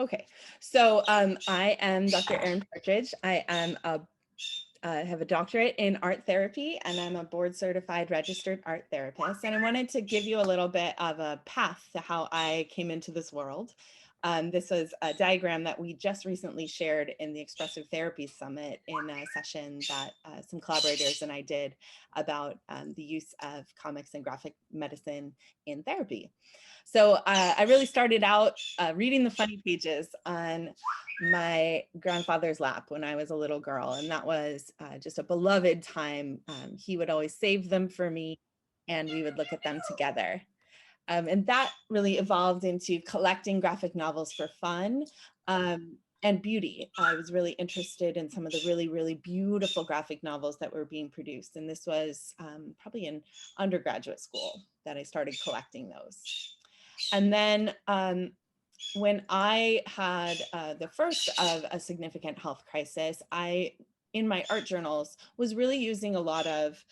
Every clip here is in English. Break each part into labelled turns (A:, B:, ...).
A: Okay, so I am Dr. Erin Partridge. I have a doctorate in art therapy, and I'm a board certified registered art therapist. And I wanted to give you a little bit of a path to how I came into this world. This was a diagram that we just recently shared in the Expressive Therapy Summit in a session that some collaborators and I did about the use of comics and graphic medicine in therapy. So I really started out reading the funny pages on my grandfather's lap when I was a little girl. And that was just a beloved time. He would always save them for me and we would look at them together. And that really evolved into collecting graphic novels for fun and beauty. I was really interested in some of the really, really beautiful graphic novels that were being produced. And this was probably in undergraduate school that I started collecting those. And then when I had the first of a significant health crisis, in my art journals, was really using a lot of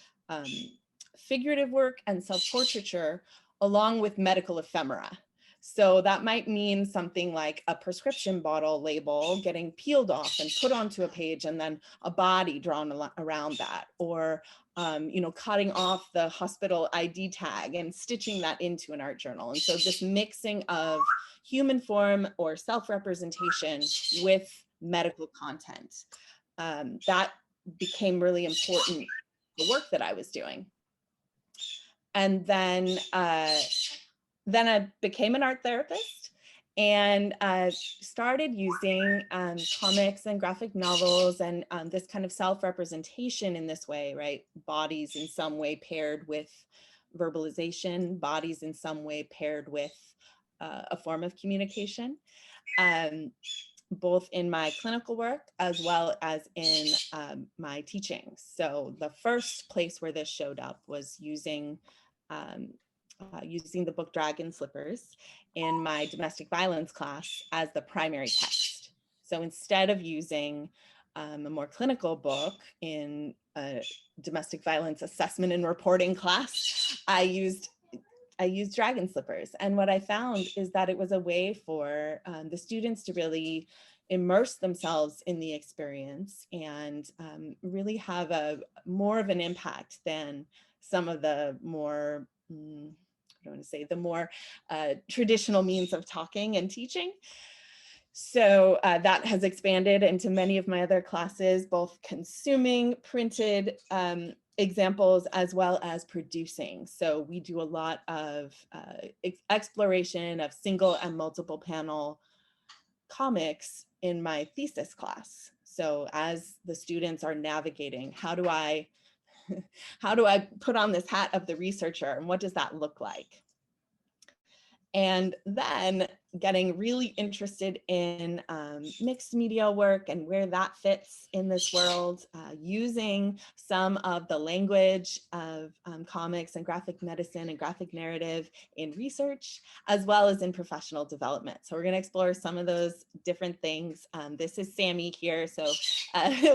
A: figurative work and self-portraiture along with medical ephemera. So that might mean something like a prescription bottle label getting peeled off and put onto a page and then a body drawn around that, or cutting off the hospital ID tag and stitching that into an art journal. And so this mixing of human form or self-representation with medical content, that became really important, the work that I was doing. And then I became an art therapist and started using comics and graphic novels and this kind of self-representation in this way, right? Bodies in some way paired with verbalization, bodies in some way paired with a form of communication, both in my clinical work as well as in my teaching. So the first place where this showed up was using the book Dragon Slippers in my domestic violence class as the primary text. So instead of using a more clinical book in a domestic violence assessment and reporting class, I used Dragon Slippers. And what I found is that it was a way for the students to really immerse themselves in the experience and really have more of an impact than some of the more the more traditional means of talking and teaching. So that has expanded into many of my other classes, both consuming printed examples as well as producing. So we do a lot of exploration of single and multiple panel comics in my thesis class. So as the students are navigating, how do I put on this hat of the researcher and what does that look like? And then getting really interested in mixed media work and where that fits in this world, using some of the language of comics and graphic medicine and graphic narrative in research, as well as in professional development. So we're going to explore some of those different things. This is Sammy here. So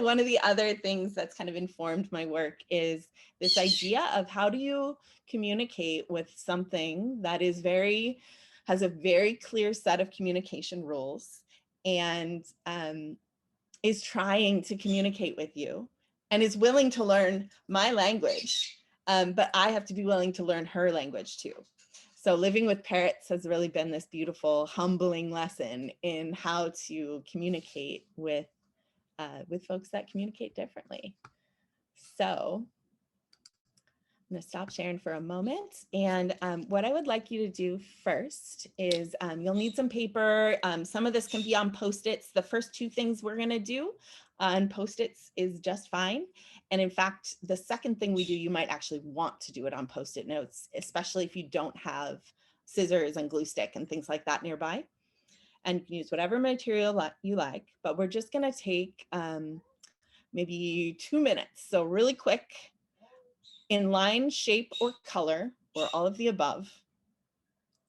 A: one of the other things that's kind of informed my work is this idea of how do you communicate with something that has a very clear set of communication rules and is trying to communicate with you and is willing to learn my language, but I have to be willing to learn her language too. So living with parrots has really been this beautiful, humbling lesson in how to communicate with folks that communicate differently. So I'm going to stop sharing for a moment. And what I would like you to do first is you'll need some paper. Some of this can be on Post-its. The first two things we're going to do on Post-its is just fine. And in fact, the second thing we do, you might actually want to do it on Post-it notes, especially if you don't have scissors and glue stick and things like that nearby. And you can use whatever material you like, but we're just going to take maybe 2 minutes. So really quick, in line, shape, or color, or all of the above,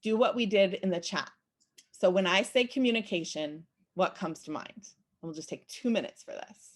A: do what we did in the chat. So when I say communication, what comes to mind? We'll just take 2 minutes for this.